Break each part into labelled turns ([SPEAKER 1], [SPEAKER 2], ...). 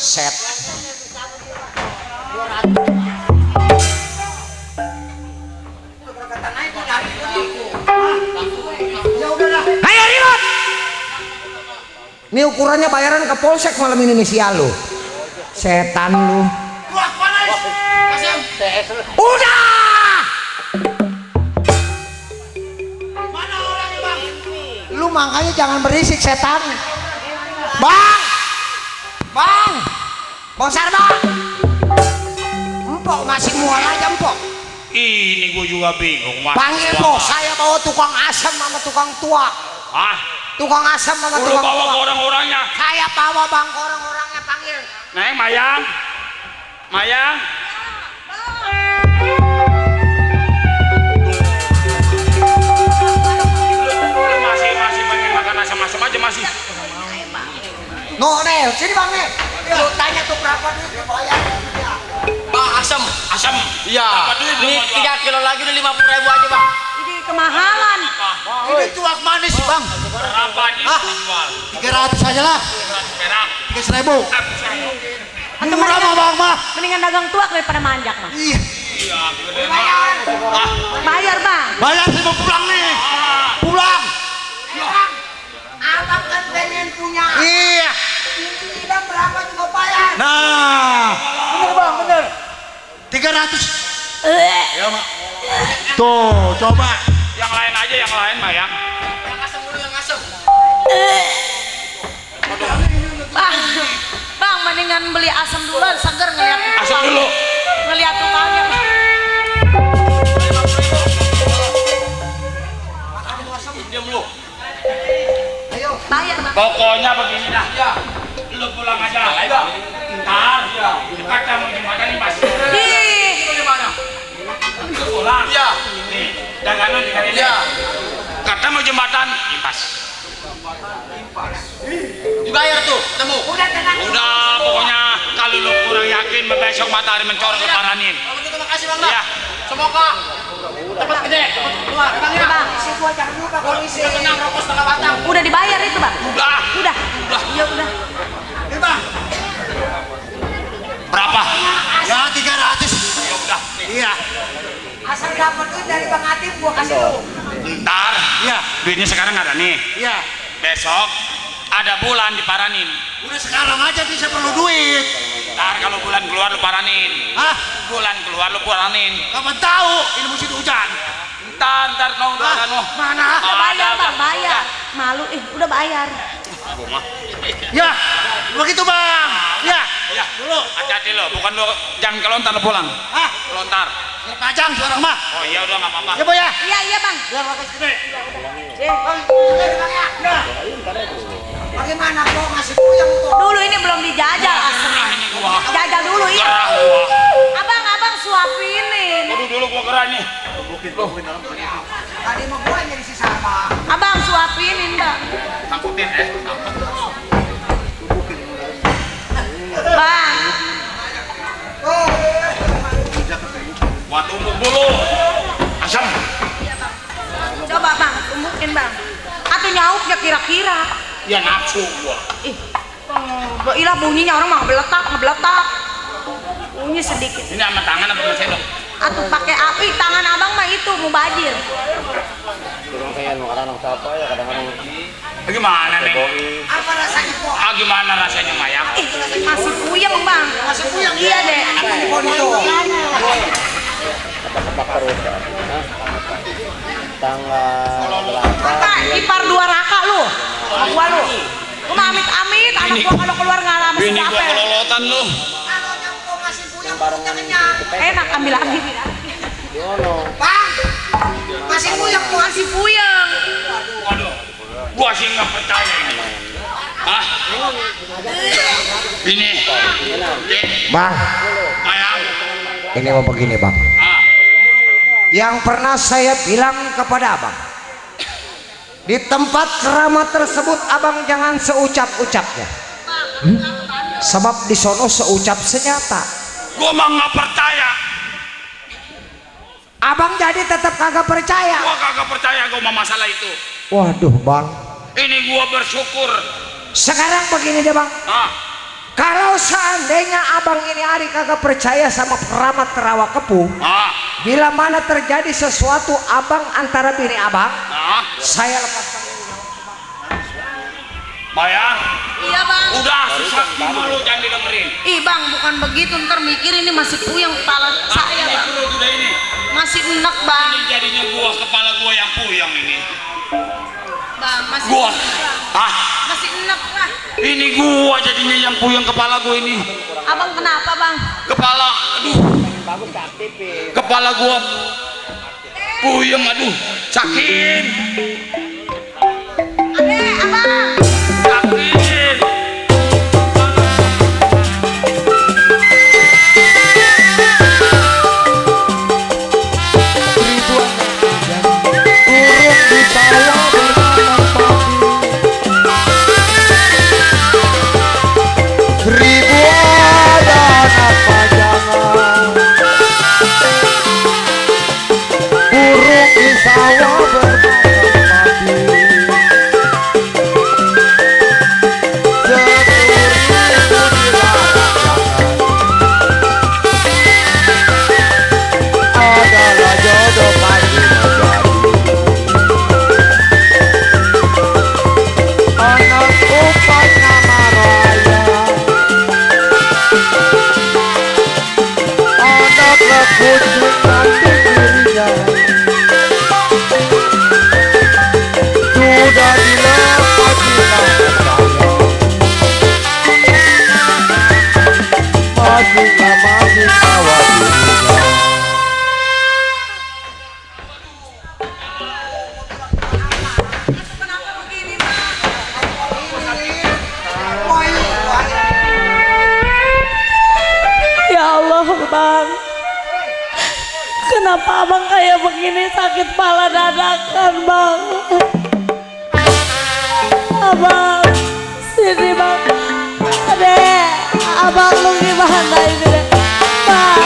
[SPEAKER 1] set. Ayo ribut. Ini ukurannya bayaran ke polsek malam ini nih sial lu. Setan lu. Udah.
[SPEAKER 2] Mana orangnya bang?
[SPEAKER 1] Lu makanya jangan berisik setan. Bang. Bang. Bang Sarba. Empok masih mual aja empok.
[SPEAKER 3] Ini gue juga bingung, Mas.
[SPEAKER 1] Panggil bos, saya bawa tukang asam sama tukang tua.
[SPEAKER 3] Ah,
[SPEAKER 1] Tukang asam sama
[SPEAKER 3] udah
[SPEAKER 1] tukang
[SPEAKER 3] bawa ke
[SPEAKER 1] tua.
[SPEAKER 3] orang-orangnya.
[SPEAKER 1] Saya bawa bang ke orang-orangnya, panggil.
[SPEAKER 3] Neng, Mayang. Mayang. Lu masih pengen makan asam-asam aja masih.
[SPEAKER 1] No, Nel, sini bang Nel. Lu tanya tuh berapa duit dibayar.
[SPEAKER 2] Bang asam.
[SPEAKER 3] Asam.
[SPEAKER 2] Iya.
[SPEAKER 3] Berapa duit lu
[SPEAKER 2] Ini
[SPEAKER 3] mau jual?
[SPEAKER 2] 3 kilo lagi udah 50.000 aja bang.
[SPEAKER 4] Ini kemahalan.
[SPEAKER 2] Ini tuak manis bang.
[SPEAKER 3] Berapa nih dijual?
[SPEAKER 2] 300 aja lah.
[SPEAKER 3] 100 perak.
[SPEAKER 2] 3.000.
[SPEAKER 4] Atau
[SPEAKER 2] Murah mah bang mah.
[SPEAKER 4] mendingan dagang tuak daripada manjak mah.
[SPEAKER 2] Iya.
[SPEAKER 3] Iya, gede banget. Ah,
[SPEAKER 4] Bayar bang.
[SPEAKER 2] Bayar saya mau pulang nih. Pulang.
[SPEAKER 1] Abang kan pengen punya.
[SPEAKER 2] Iya.
[SPEAKER 1] Ini bang berapa juga bayar.
[SPEAKER 2] Nah. Bener bang bener. 300. Ya mak. Tuh coba.
[SPEAKER 3] yang lain aja, yang lain, Mayang.
[SPEAKER 2] Yang asam dulu yang asam.
[SPEAKER 4] Bang, mendingan beli asam dulu, seger ngeliat.
[SPEAKER 3] Asam dulu.
[SPEAKER 4] Ngeliat tukangnya.
[SPEAKER 3] Diam lu.
[SPEAKER 4] Bayar bang.
[SPEAKER 3] Pokoknya begini dah. Lu pulang aja. Ntar, kata mau jembatan nih Mas.
[SPEAKER 4] Ih,
[SPEAKER 3] Lu pulang.
[SPEAKER 2] Iya.
[SPEAKER 3] Nih, dagangan dikali
[SPEAKER 2] Iya.
[SPEAKER 3] Kata mau jembatan, impas.
[SPEAKER 2] Dibayar tuh, temu.
[SPEAKER 3] Udah, pokoknya kalau lu kurang yakin besok matahari mencorong leparanin.
[SPEAKER 2] Kalau gitu makasih bang.
[SPEAKER 3] Iya.
[SPEAKER 2] Semoga cepat gede, cepat keluar. Bang ya.
[SPEAKER 4] bang.
[SPEAKER 1] Gua jangan lupa polisi.
[SPEAKER 2] Tenang, rokok setengah batang.
[SPEAKER 4] Udah dibayar itu bang.
[SPEAKER 3] Udah.
[SPEAKER 4] Udah. Iya udah.
[SPEAKER 2] Ini bang.
[SPEAKER 3] Berapa?
[SPEAKER 2] Ya 300.
[SPEAKER 3] Ya udah.
[SPEAKER 2] Iya.
[SPEAKER 1] Asal dapat duit dari Bang Atif gua kasih lu.
[SPEAKER 3] Ntar,
[SPEAKER 2] Iya.
[SPEAKER 3] duitnya sekarang ada nih.
[SPEAKER 2] Iya.
[SPEAKER 3] Besok ada bulan diparanin.
[SPEAKER 2] Udah sekarang aja bisa perlu duit.
[SPEAKER 3] Ntar kalau bulan keluar lu paranin.
[SPEAKER 2] Hah?
[SPEAKER 3] Bulan keluar lu paranin.
[SPEAKER 2] Kapan tahu ini musim hujan?
[SPEAKER 3] Ntar kau
[SPEAKER 2] Hah?
[SPEAKER 3] anu.
[SPEAKER 2] Mana?
[SPEAKER 4] Udah bayar bang, bayar. Malu, udah bayar.
[SPEAKER 2] Ya, begitu bang. Ya.
[SPEAKER 3] Ya,
[SPEAKER 2] Dulu.
[SPEAKER 3] hati-hati lo, bukan lo jangan kelontar lo pulang.
[SPEAKER 2] Hah?
[SPEAKER 3] Kelontar.
[SPEAKER 2] Terpajang seorang mah.
[SPEAKER 3] Oh iya udah nggak apa-apa.
[SPEAKER 2] Ya boy ya.
[SPEAKER 4] Iya iya bang.
[SPEAKER 2] Biar makan gede.
[SPEAKER 1] Ya. Bagaimana gua ngasih puyeng tuh?
[SPEAKER 4] Dulu ini belum dijajal asamnya.
[SPEAKER 3] Gerah ini gua.
[SPEAKER 4] Jajal dulu iya.
[SPEAKER 3] Gerah gua.
[SPEAKER 4] Abang suapinin.
[SPEAKER 3] Dulu gua gerah nih.
[SPEAKER 1] Tadi mau gua jadi si sama.
[SPEAKER 4] Abang suapinin bang.
[SPEAKER 3] Sangkutin
[SPEAKER 4] Bang.
[SPEAKER 1] Oh.
[SPEAKER 3] Gua tumbuk dulu. Asam.
[SPEAKER 4] Coba bang, tumbukin bang. Atau nyauknya kira-kira.
[SPEAKER 3] Ya nafsu gua.
[SPEAKER 4] Ih, ilah bunyinya orang mah ngebeletak. Bunyi sedikit.
[SPEAKER 3] Ini sama tangan apa sama sendok?
[SPEAKER 4] Atau pakai api tangan abang mah itu mubazir.
[SPEAKER 3] Gimana nih?
[SPEAKER 1] Apa rasanya kok?
[SPEAKER 3] Gimana rasanya Mayang?
[SPEAKER 4] Ih, masih puyeng bang.
[SPEAKER 1] Masih puyeng
[SPEAKER 4] Iya deh.
[SPEAKER 1] Di pohon itu.
[SPEAKER 4] Apa? Ipar 2 raka lu. Sama gua lu. Gua mah amit-amit anak gua kalau keluar ngalamin
[SPEAKER 3] Bini gua
[SPEAKER 4] apa.
[SPEAKER 3] kelolotan lu.
[SPEAKER 1] Kalau yang gua ngasih puyeng perutnya kenyang.
[SPEAKER 4] Enak ambil lagi.
[SPEAKER 1] Bang. Masih puyeng tuh.
[SPEAKER 4] Masih puyeng.
[SPEAKER 3] Waduh. Gua sih nggak percaya ini. Hah? Ini.
[SPEAKER 1] Bang,
[SPEAKER 3] Mayang.
[SPEAKER 1] ini mau begini bang. Yang pernah saya bilang kepada abang, di tempat keramat tersebut abang jangan seucap-ucapnya. Sebab di sono seucap senyata.
[SPEAKER 3] Gua mah nggak percaya.
[SPEAKER 1] Abang jadi tetap kagak percaya.
[SPEAKER 3] Gua kagak percaya gua sama masalah itu.
[SPEAKER 1] Waduh bang.
[SPEAKER 3] Ini gua bersyukur.
[SPEAKER 1] Sekarang begini deh bang. Kalau seandainya abang ini hari kagak percaya sama keramat terawa kepuh, bila mana terjadi sesuatu abang antara bini abang, saya lepaskan.
[SPEAKER 3] Bayang.
[SPEAKER 4] Iya bang.
[SPEAKER 3] Udah susah malu jangan didengerin.
[SPEAKER 4] Ih bang, bukan begitu, ntar mikir ini masih puyeng kepala saya bang.
[SPEAKER 3] Udah ini.
[SPEAKER 4] Masih enak bang.
[SPEAKER 3] Ini jadinya kepala gua yang puyeng ini.
[SPEAKER 4] Bang, masih
[SPEAKER 3] Gua.
[SPEAKER 4] enak. Masih enak lah.
[SPEAKER 3] Ini gua jadinya yang puyeng kepala gua ini.
[SPEAKER 4] Abang kenapa bang?
[SPEAKER 3] Kepala, aduh. Kepala gua puyeng, aduh, sakit.
[SPEAKER 4] Abang.
[SPEAKER 3] Sakit.
[SPEAKER 4] Bang, kenapa abang kayak begini, sakit kepala dadakan bang? Abang, sini bang. Adek, abang lu gimana ini deh? Bang,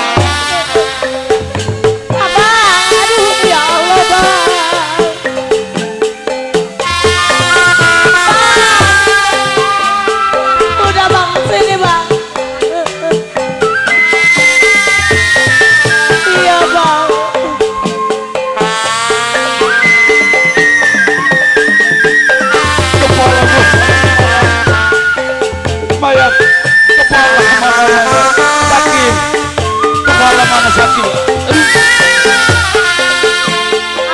[SPEAKER 4] abang, aduh ya Allah bang. Udah bang, sini bang.
[SPEAKER 3] Kepala mana sakit?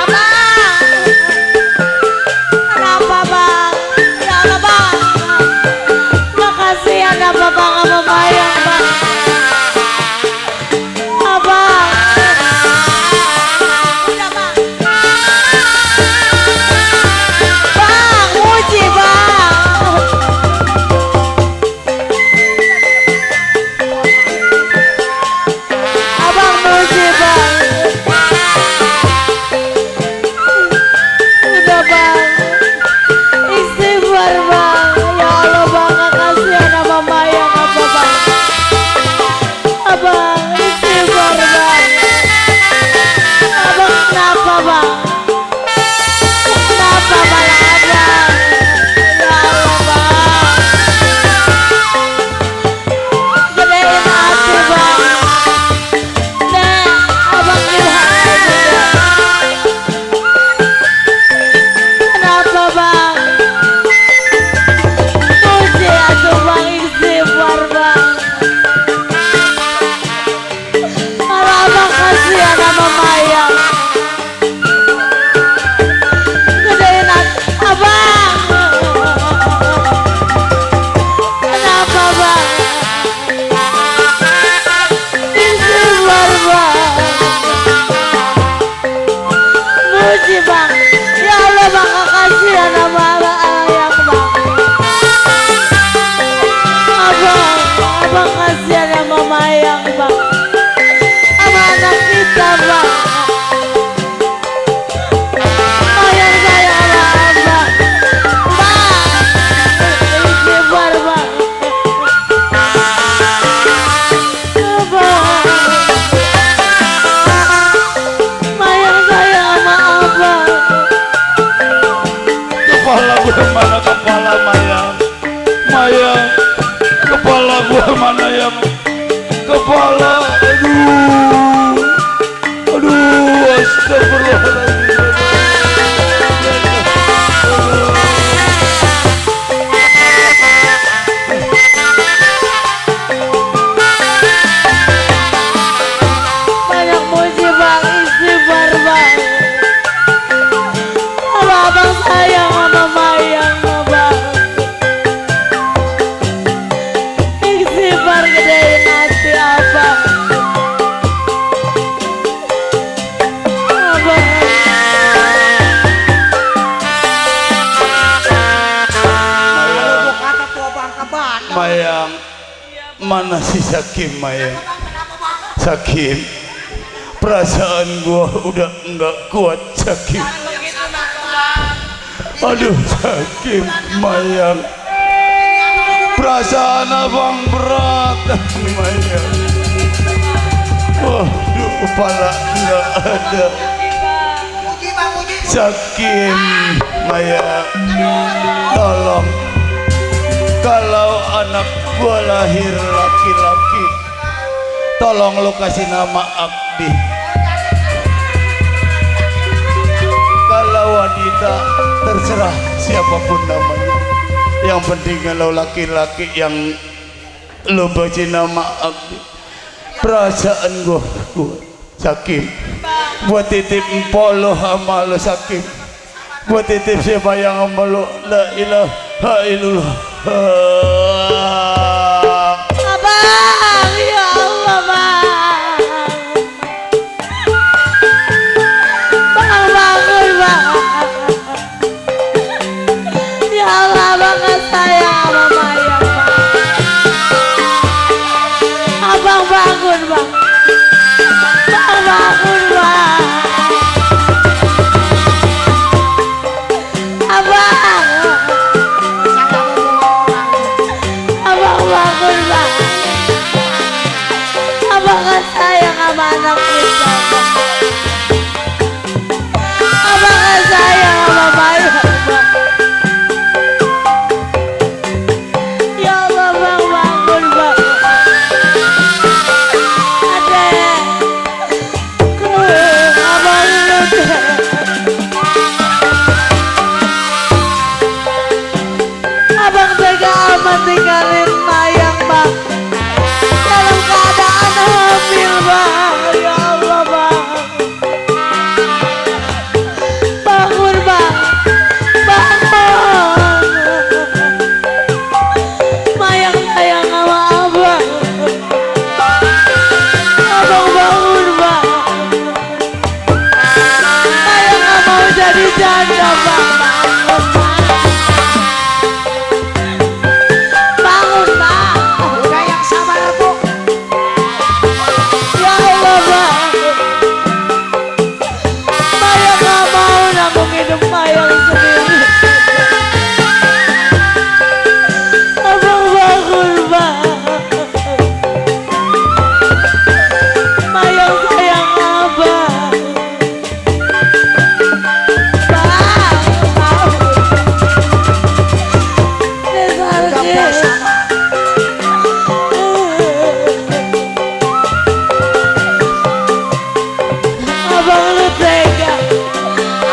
[SPEAKER 4] Abang, kenapa bang? Ya Allah bang, makasih ya kenapa bang sama Mayang bang. Abang, udah bang. Bang, muji bang. Abang muji bang. Udah bang, istighfar bang. Ya Allah bang, kasihan sama Mayang apa bang. Abang, istighfar bang. Abang kenapa bang? Kenapa malah abang? Ya Allah bang, gedein hati bang. Nek, abang gimana juga? Kenapa bang? Puji atuh bang, istighfar bang. Kalau abang kasihan sama Mayang, gedein hati abang. Kenapa bang? Istighfar bang. Muji bang. Ya Allah bang, kasihan sama Mayang bang. Abang kasihan sama Mayang bang, sama anak kita bang. Mayang sayang sama abang bang. Istighfar bang. Abang, Mayang sayang sama abang.
[SPEAKER 3] Kepala gue mana kepala Mayang? Mayang, kepala gue
[SPEAKER 5] kepala. Aduh, astagfirullahaladzim.
[SPEAKER 4] Banyak muji bang, istighfar bang. Kalau abang sayang sama Mayang bang, istighfar gedein hati abang.
[SPEAKER 5] Mayang, mana si Sakim Mayang? Sakim, perasaan gua udah enggak kuat Sakim. Aduh Sakim Mayang, perasaan abang berat Mayang. Waduh, kepala enggak ada. Sakim Mayang, tolong. Kalau anak gua lahir laki-laki, tolong lu kasih nama Abdi. Kalau wanita, terserah siapapun namanya. Yang penting kalau laki-laki yang lu beri nama Abdi. Perasaan gua Sakim, buat titip empolo sama lu Sakim, buat titip siapa yang sama lu. La ilaha illallah.
[SPEAKER 4] Abang, ya Allah bang. Bang bangun bang. Ya Allah bang, sayang sama Mayang bang. Abang bangun bang. Bang bangun bang. Abang. Abang bangun bang. Abang kan sayang sama anak kita bang. Abang kan sayang sama Mayang bang. Ya Allah bang, bangun bang. Adek, abang lu deh. Abang tega amat tinggalin Mayang bang dalam keadaan hamil bang. Ya Allah bang, bangun bang, bangun. Mayang sayang sama abang. Abang bangun bang. Mayang gak mau jadi janda bang. Bangun bang.
[SPEAKER 1] Udah yang sabar bu.
[SPEAKER 4] Ya Allah bang, Mayang gak mau nanggung hidup Mayang sendiri. Abang bangun bang. Mayang sayang abang. Bang,
[SPEAKER 1] Udah bosan.
[SPEAKER 4] abang lu tega,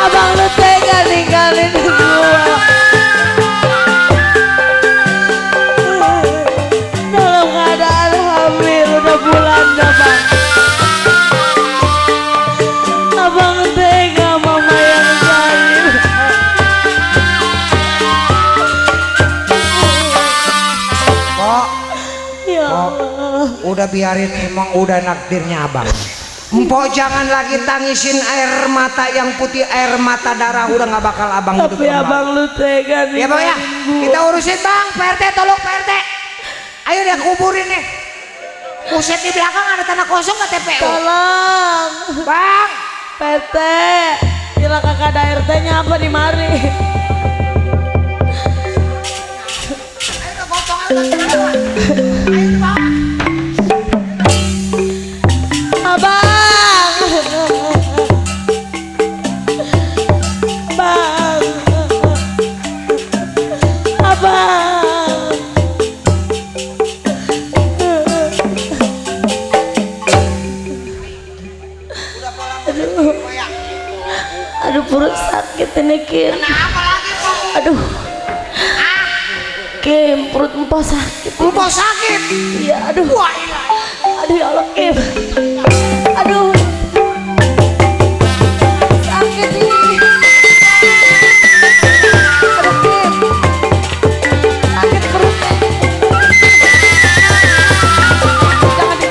[SPEAKER 4] abang lu tega ninggalin gua. Dalam keadaan hamil udah bulan dah bang. Abang tega mama yang zalim.
[SPEAKER 1] Kok
[SPEAKER 4] Ya Allah.
[SPEAKER 1] udah biarin, emang udah nakdirnya abang. Empok jangan lagi tangisin air mata yang putih, air mata darah udah nggak bakal abang itu
[SPEAKER 4] Tapi abang lu tega nih.
[SPEAKER 1] Ya bang ya, kita urusin bang. PRT tolong PRT. Ayo deh kuburin nih. Buset, di belakang ada tanah kosong nggak TPU?
[SPEAKER 4] Tolong.
[SPEAKER 1] Bang,
[SPEAKER 4] PT. Gila kakak ada RT-nya apa di mari?
[SPEAKER 1] ayo ke potongan ayo ke bawah.
[SPEAKER 4] Abang. Bang. Abang. perut sakit ini Kim.
[SPEAKER 2] Kenapa lagi kok?
[SPEAKER 4] Aduh Kim, perut empok sakit.
[SPEAKER 2] Empok sakit?
[SPEAKER 4] Iya, aduh.
[SPEAKER 2] Wah, ilah.
[SPEAKER 4] Aduh ya Allah Kim. Aduh sakit ini. Aduh Kim, sakit perutnya. Jangan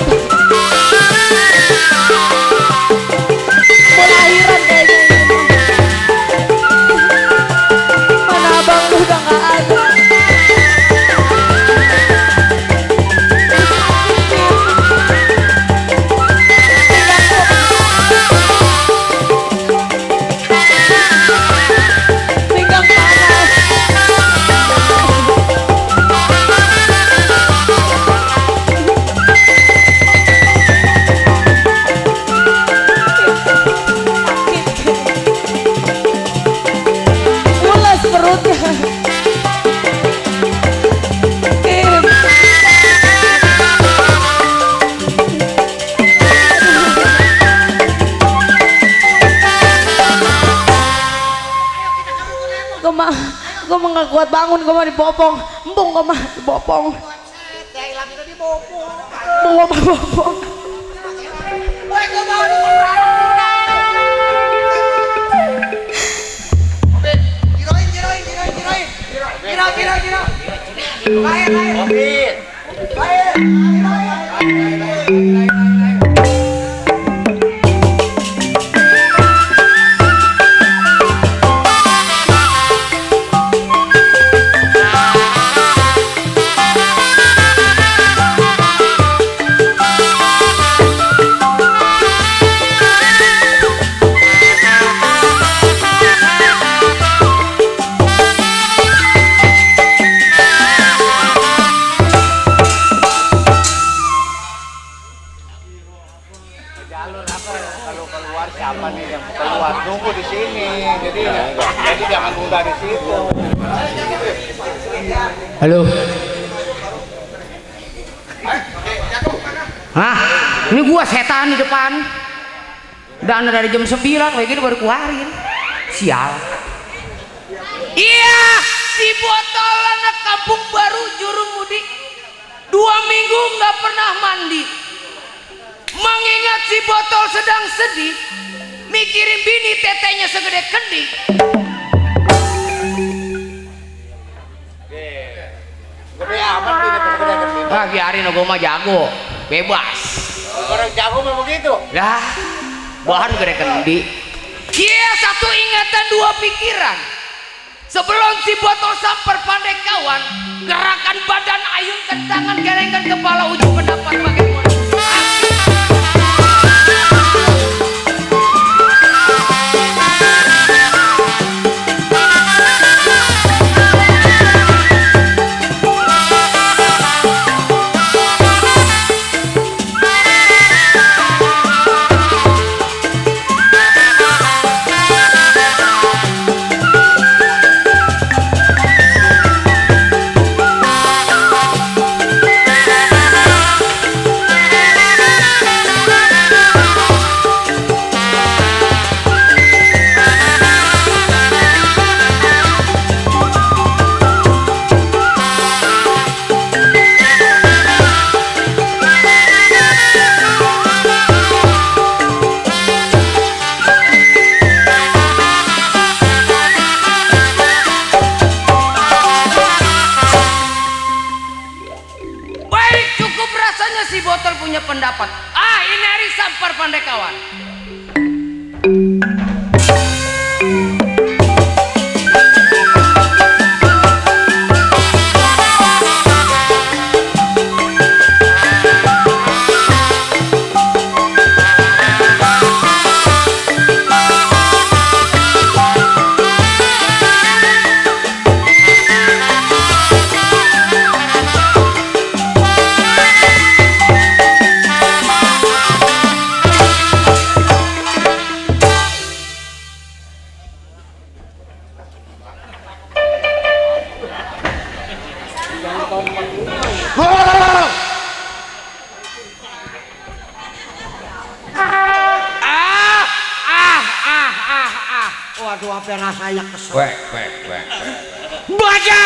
[SPEAKER 4] mau lahiran kayaknya ini. Mana abang lu udah gak ada. Pinggang panas. Mules perutnya. Kim. Gue mah gak kuat bangun, gue mah dibopong. Embung gue mah dibopong.
[SPEAKER 2] Saya hilang itu di bopong.
[SPEAKER 4] Embung gue mah bopong.
[SPEAKER 2] Woi, gue mau diperang. Kira. Baik.
[SPEAKER 5] Kalau keluar siapa nih yang keluar? Tunggu di sini. Jadi jangan tunda di situ.
[SPEAKER 6] Halo. Hah? Ini gua setan di depan. Dana dari jam 9 kayak gini baru keluarin. Sial.
[SPEAKER 3] Iya, si botol anak kampung baru juru mudik 2 minggu nggak pernah mandi. Mengingat si botol sedang sedih, mikirin bini tetenya segede kendi.
[SPEAKER 5] Gede amat ini gede gede.
[SPEAKER 6] Ah biarin gua mah jago, bebas.
[SPEAKER 5] Orang jago memang begitu.
[SPEAKER 6] Lah, bahan gede kendi.
[SPEAKER 3] Iya, satu ingatan dua pikiran. Sebelum si botol samper pandai kawan, gerakan badan, ayunkan tangan, gelengkan kepala, uji pendapat bagaimana. Punya pendapat. Ini hari sampar pandai kawan.
[SPEAKER 1] Waduh, apa yang rasanya kesel.
[SPEAKER 2] Baja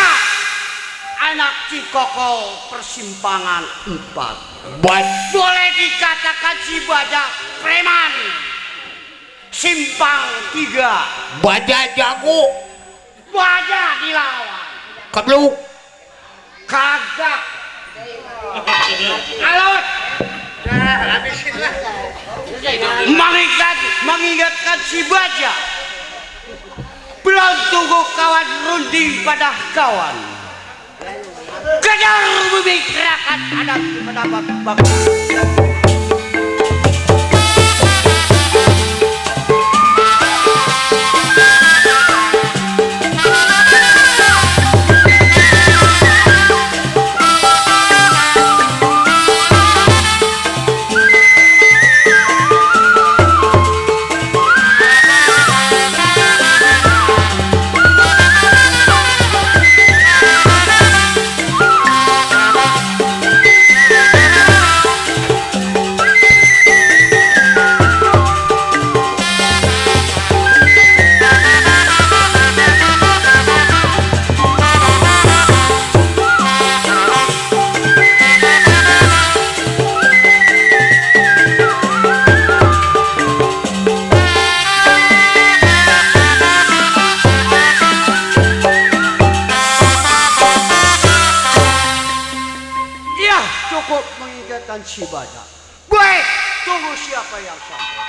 [SPEAKER 2] anak Cikoko persimpangan 4. Boleh dikatakan si Baja preman. Simpang 3.
[SPEAKER 7] Baja jago.
[SPEAKER 2] Baja dilawan.
[SPEAKER 7] Kebluk.
[SPEAKER 2] Kagak. Alot. Mengingatkan si Baja. Belum tunggu kawan runding pada kawan. Kejar bumi gerakan ada pendapat bagus. Si Baja. Baik, tunggu siapa yang sampai.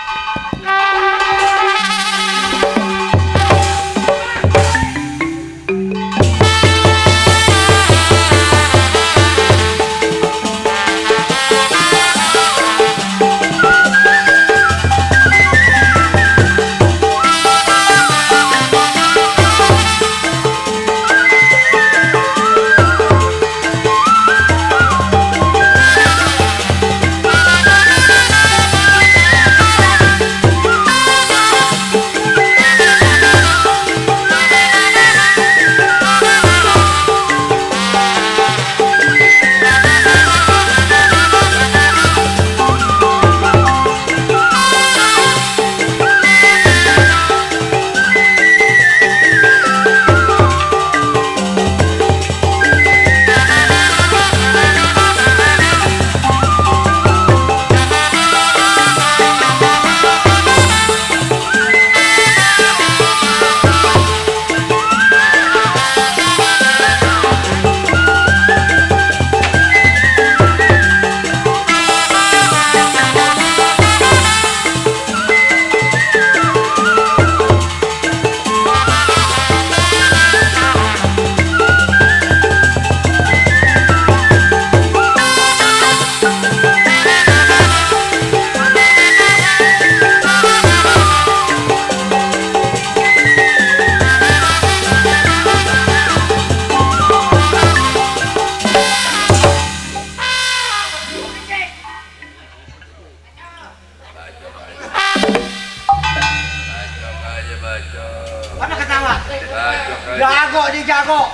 [SPEAKER 2] Jago di jago.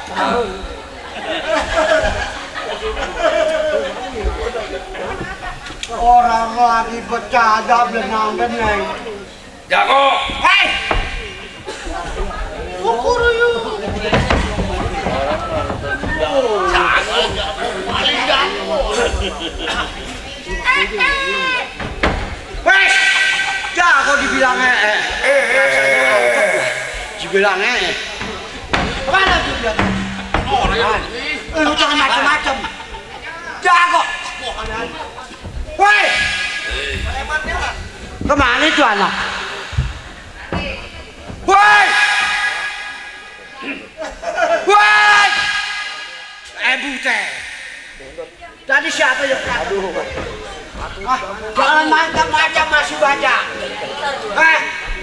[SPEAKER 2] Orang lagi bercanda benang-benang.
[SPEAKER 7] Jago.
[SPEAKER 2] Hei. Ukur yuk. Paling jago. Hei. Jago dibilangnya. Dibilangnya. Kemana tuh dia? Lu jangan macam-macam. Jago. Woi. Kemana itu anak? Woi. Woi. Bute. Tadi siapa yang aduh. Jangan macam-macam masih banyak.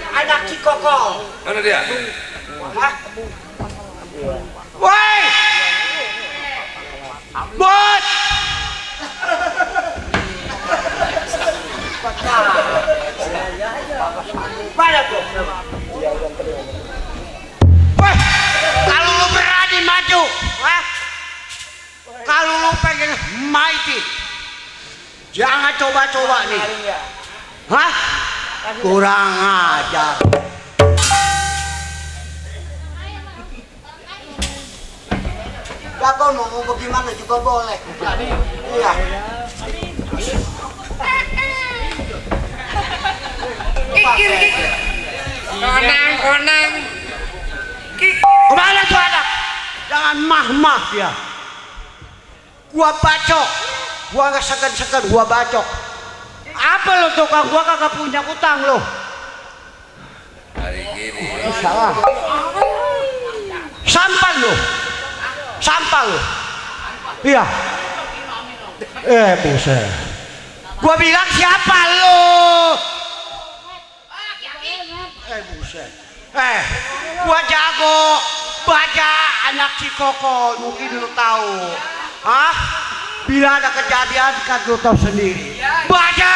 [SPEAKER 2] Anak Cikoko.
[SPEAKER 7] Mana dia?
[SPEAKER 2] Hah? Woi! Bot! Mana tuh? Woi! Kalau lu berani maju, kalau lu pengen mighty, jangan coba-coba nih. Hah? Kurang ajar. Jago mau bagaimana juga boleh. Iya.
[SPEAKER 3] Kikir. Konang.
[SPEAKER 2] Kemana tuh anak? Jangan mah dia. Gua bacok. Gua nggak segan-segan gua bacok. Apa lo tukang? Gua kagak punya utang lo.
[SPEAKER 7] Hari gini.
[SPEAKER 2] Salah. Sampah lo. Iya. Buset. Gua bilang siapa lo? Buset. Gua jago baca anak Cikoko, mungkin lu tahu. Hah? Bila ada kejadian kan lu tahu sendiri. Baca.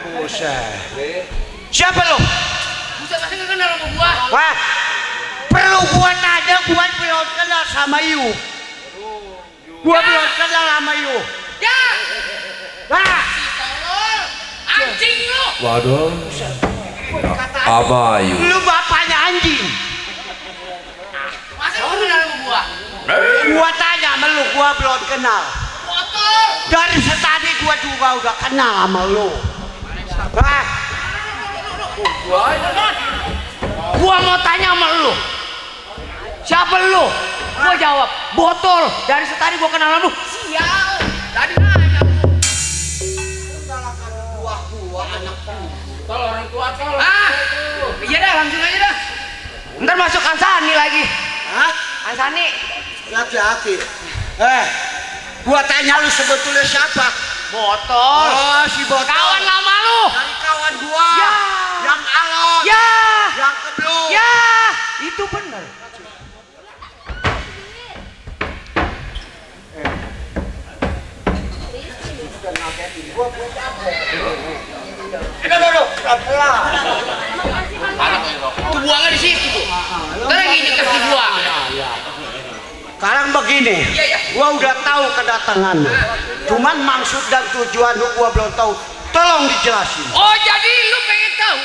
[SPEAKER 2] Buset. Siapa lu?
[SPEAKER 3] Buset, masih nggak kenal sama gua.
[SPEAKER 2] Wah, perlu gua tanya, gua belum kenal sama you. Gua belum kenal sama you.
[SPEAKER 3] Ya,
[SPEAKER 2] Nah,
[SPEAKER 3] tolol, anjing lu.
[SPEAKER 7] Waduh. Apa ayu?
[SPEAKER 2] lu bapaknya anjing.
[SPEAKER 3] Masih nggak kenal sama gua.
[SPEAKER 2] Gua tanya sama lu, gua belum kenal.
[SPEAKER 3] Botol.
[SPEAKER 2] Dari setadi gua juga udah kenal sama lu. Nah,
[SPEAKER 6] Gua mau tanya sama lu. Siapa lu? Gua jawab, botol. Dari setari gua kenal lu.
[SPEAKER 3] Sial. Tadi nanya. Iya dah, langsung aja dah.
[SPEAKER 6] Ntar masuk Ansani lagi.
[SPEAKER 2] hah?
[SPEAKER 6] Ansani.
[SPEAKER 2] Hati-hati. Gua tanya lu sebetulnya siapa?
[SPEAKER 6] Botol.
[SPEAKER 2] Oh, si botol.
[SPEAKER 6] Kawan lama lu.
[SPEAKER 2] Dari kawan gua.
[SPEAKER 6] Ya.
[SPEAKER 2] Yang alot.
[SPEAKER 6] Ya.
[SPEAKER 2] Yang kebluk.
[SPEAKER 6] Ya. Itu bener.
[SPEAKER 2] Aduh, pelan-pelan.
[SPEAKER 3] Tuh buangnya di situ tuh. Ntar lagi nyeker di gua.
[SPEAKER 2] Sekarang begini, gua udah tahu kedatangan lu. Cuman maksud dan tujuan lu gua belum tahu. Tolong dijelasin.
[SPEAKER 3] Oh, jadi lu pengen tahu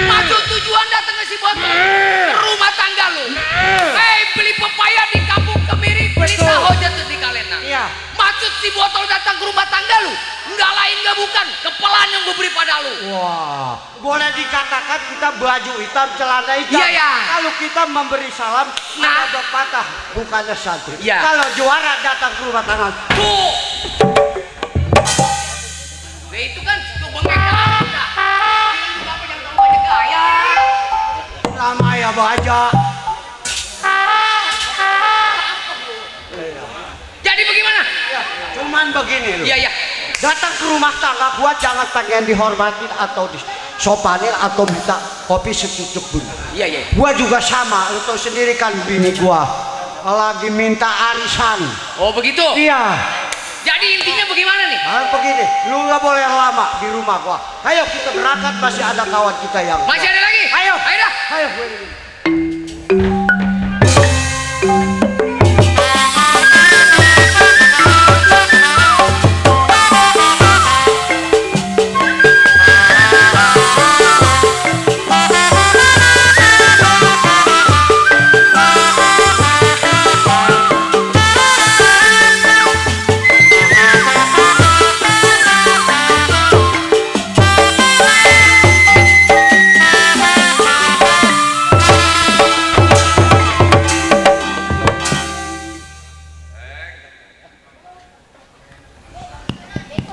[SPEAKER 3] maksud tujuan datang ke si botol ke rumah tangga lu. Beli pepaya di kampung Kemiri, beli tahu jatuh di Kalena.
[SPEAKER 2] Iya.
[SPEAKER 3] Maksud si botol datang ke rumah tangga lu, enggak lain enggak bukan kepelan yang gue beri pada lu.
[SPEAKER 2] Wah, boleh dikatakan kita baju hitam, celana hitam.
[SPEAKER 3] Iya, ya.
[SPEAKER 2] Kalau kita memberi salam,
[SPEAKER 3] Nah.
[SPEAKER 2] ada patah, bukannya santri.
[SPEAKER 3] Iya.
[SPEAKER 2] Kalau juara datang ke rumah tangga,
[SPEAKER 3] Tuh. Nah, itu kan tuh bengek kan. Kenapa jangan kamu aja gaya?
[SPEAKER 2] lama ya baja.
[SPEAKER 3] Jadi bagaimana?
[SPEAKER 2] Cuman begini lu.
[SPEAKER 3] Iya, iya.
[SPEAKER 2] Datang ke rumah tangga gua jangan pengen dihormatin atau disopanin atau minta kopi secucuk dulu.
[SPEAKER 3] Iya, iya.
[SPEAKER 2] Gua juga sama, lu tahu sendiri kan bini gua lagi minta arisan.
[SPEAKER 3] Oh, begitu.
[SPEAKER 2] Iya.
[SPEAKER 3] Jadi intinya bagaimana nih?
[SPEAKER 2] Begini, lu nggak boleh lama di rumah gua. Ayo kita berangkat, masih ada kawan kita yang.
[SPEAKER 3] Masih ada lagi?
[SPEAKER 2] Ayo,
[SPEAKER 3] Ayo dah.
[SPEAKER 2] ayo.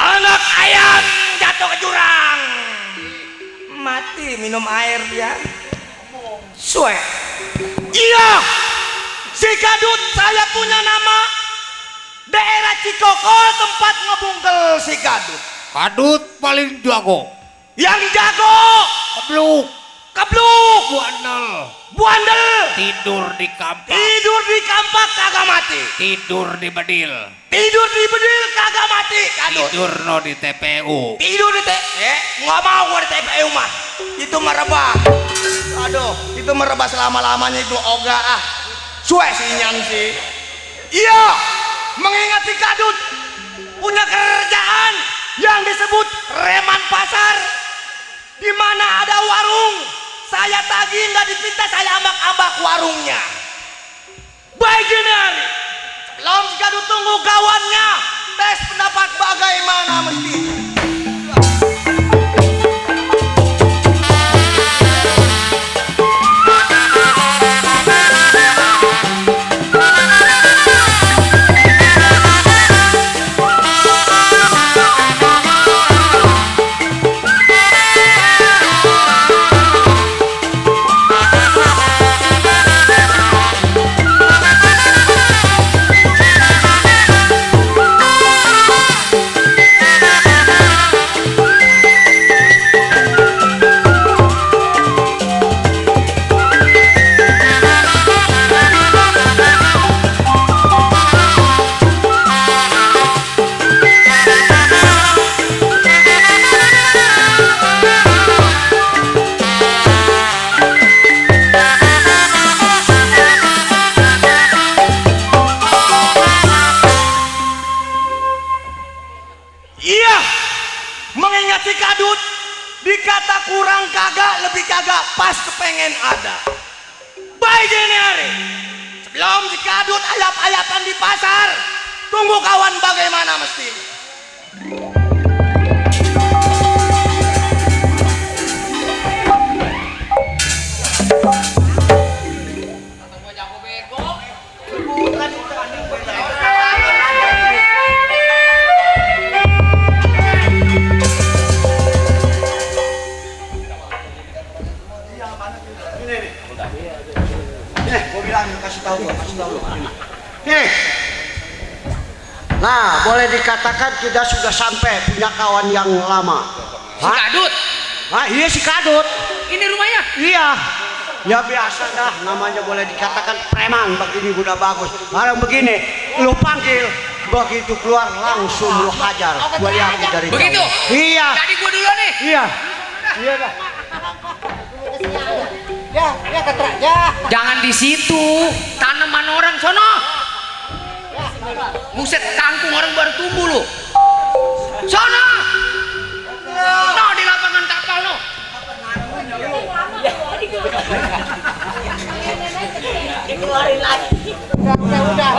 [SPEAKER 3] Anak ayam jatuh ke jurang. Mati minum air dia. Suwe. Iya. Si Gadut saya punya nama. Daerah Cikoko tempat ngebungkel si Gadut.
[SPEAKER 7] Kadut paling jago.
[SPEAKER 3] Yang jago.
[SPEAKER 7] Kebluk.
[SPEAKER 3] Kebluk. Buandel.
[SPEAKER 7] Tidur di kampak.
[SPEAKER 3] Tidur di kampak kagak mati.
[SPEAKER 7] Tidur di bedil.
[SPEAKER 3] Tidur di bedil kagak mati. Gadut.
[SPEAKER 7] Tidur no di TPU.
[SPEAKER 3] Tidur di nggak mau gua di TPU mah. Itu merebah. Aduh, itu merebah selama-lamanya itu oga ah. Suwe sinyan sih. Iya, mengingat si Gadut punya kerjaan yang disebut reman pasar, di mana ada warung saya tagih nggak dipinta, saya ambak-ambak warungnya. Baik gini hari, sebelum gaduh tunggu kawannya, tes pendapat bagaimana mestinya. Si Kadut dikata kurang kagak, lebih kagak, pas kepengen ada. Baik ini hari, sebelum si Kadut ayap-ayapan di pasar, tunggu kawan bagaimana mestinya.
[SPEAKER 2] Kasih tahu. Nih. Nah, boleh dikatakan kita sudah sampai punya kawan yang lama.
[SPEAKER 3] Si Kadut?
[SPEAKER 2] Ah, iya si Kadut.
[SPEAKER 3] Ini rumahnya?
[SPEAKER 2] Iya. Ya biasa dah, namanya boleh dikatakan preman begini udah bagus. Barang begini, lu panggil, begitu keluar langsung lu hajar. Gua lihat dari
[SPEAKER 3] begitu?
[SPEAKER 2] jauh. Iya.
[SPEAKER 3] Jadi gua dulu nih.
[SPEAKER 2] Iya. Iya dah. Ya ketra ya.
[SPEAKER 3] Jangan di situ, tanaman orang sono. Muset, kangkung orang baru tumbuh lu. Sono. No, di lapangan kapal no.
[SPEAKER 4] Dikeluarin lagi. Udah.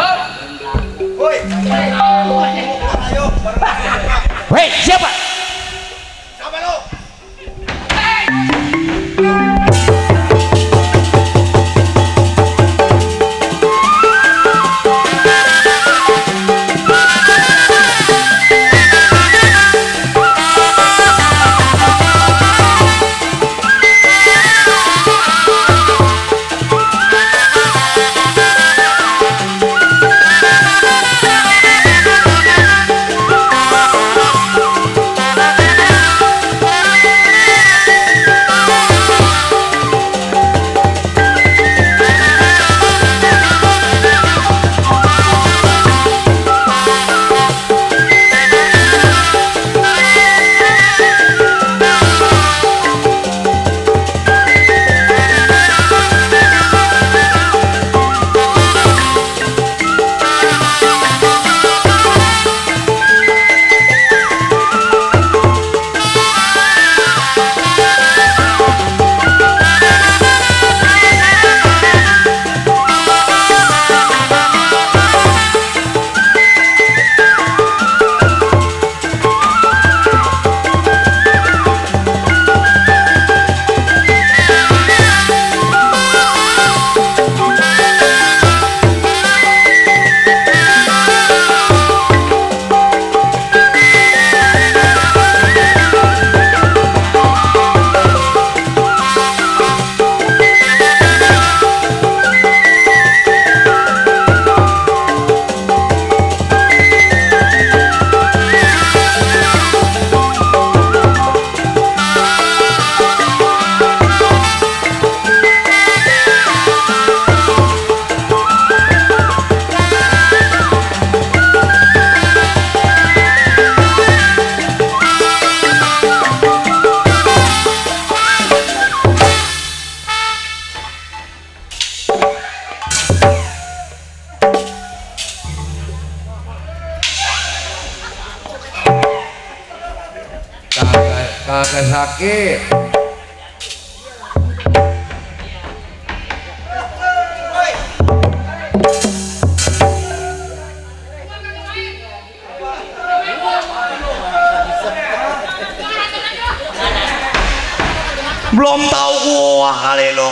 [SPEAKER 2] Woi. Ayo.
[SPEAKER 1] Woi, siapa?
[SPEAKER 2] Siapa lu?
[SPEAKER 1] Kagak sakit.
[SPEAKER 2] Belum tahu gua kali lo.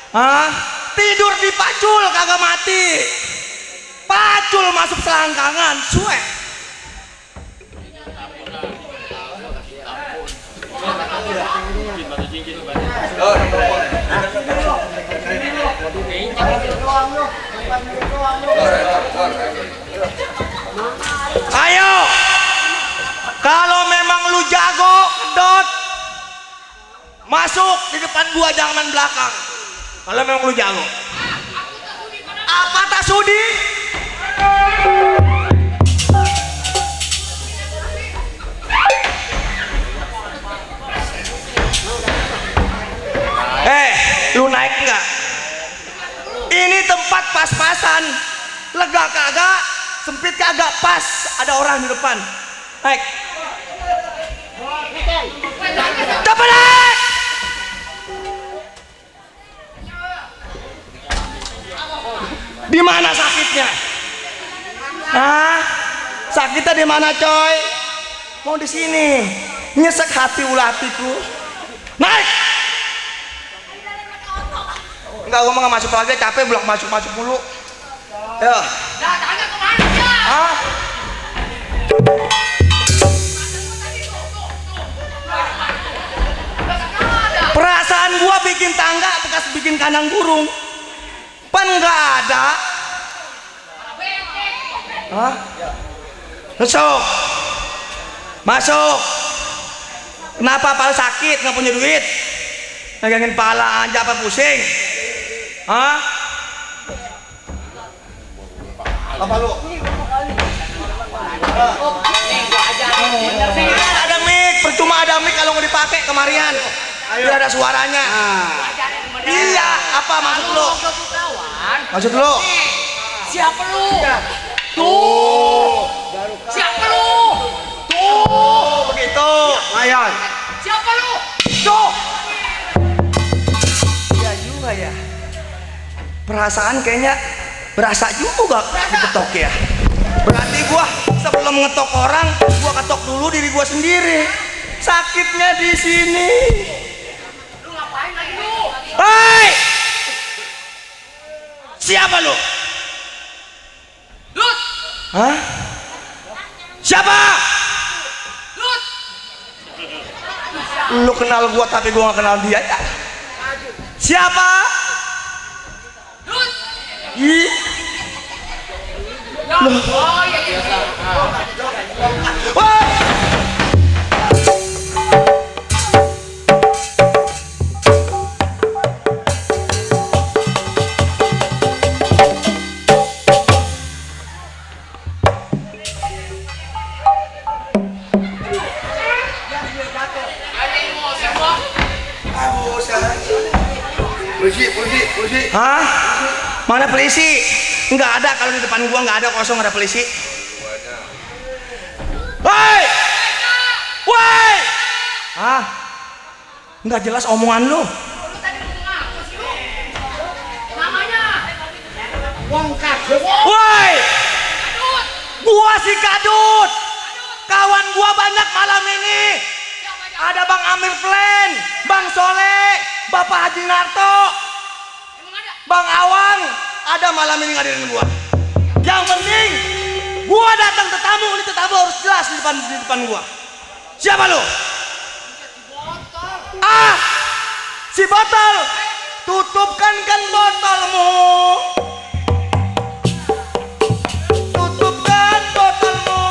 [SPEAKER 2] Hah? Tidur di pacul kagak mati. Pacul masuk selangkangan, suek. Ayo, kalau memang lu jago kedot, masuk di depan gua, jangan main belakang. Kalau memang lu jago. Apa tak sudi? Lu naik nggak? Ini tempat pas-pasan, lega kagak, sempit kagak, pas ada orang di depan. Naik. Coba naik. Di mana sakitnya? Hah? Sakitnya di mana, coy? Mau di sini. Nyesek hati ulah hatiku. Naik. Enggak, gua nggak masuk lagi, capek belum masuk mulu. Ya.
[SPEAKER 3] Datangnya kemana ya?
[SPEAKER 2] Hah? Perasaan gua bikin tangga bekas bikin kandang burung. Pan nggak ada. Hah? Masuk. Masuk. Kenapa pala sakit, nggak punya duit? Megangin pala aja apa pusing? Hah? Apa lu? Ada mic, percuma ada mic kalau nggak dipakai kemarian. Biar ada suaranya. Iya, apa maksud lu? Maksud lu?
[SPEAKER 3] Siapa lu? Tuh. Siapa lu? Tuh.
[SPEAKER 2] Begitu. Mayan.
[SPEAKER 3] Siapa lu?
[SPEAKER 2] Tuh. Iya juga ya. Perasaan kayaknya berasa juga diketok ya. Berarti gua sebelum ngetok orang, gua ketok dulu diri gua sendiri. Sakitnya di sini.
[SPEAKER 3] Lu ngapain lagi lu?
[SPEAKER 2] Hei! Siapa lu?
[SPEAKER 3] Lut.
[SPEAKER 2] Hah? Siapa?
[SPEAKER 3] Lut.
[SPEAKER 2] Lu kenal gua tapi gua gak kenal dia ya? Siapa?
[SPEAKER 3] Lut.
[SPEAKER 2] Ih.
[SPEAKER 3] Oh iya iya.
[SPEAKER 2] Wah! Polisi. Hah? Mana polisi? Enggak ada, kalau di depan gua enggak ada, kosong, ada polisi. Woi! Woi! Hah? Enggak jelas omongan lu.
[SPEAKER 3] Namanya Wong Kadut.
[SPEAKER 2] Woi! Gua si Kadut. Kawan gua banyak malam ini. Ada Bang Amir Plan, Bang Soleh, Bapak Haji Narto, Bang Awang, ada malam ini ngadirin gua. Yang penting gua datang tetamu, ini tetamu harus jelas di depan gua. Siapa lu? Ah, si botol. Tutupkan botolmu. Tutupkan botolmu.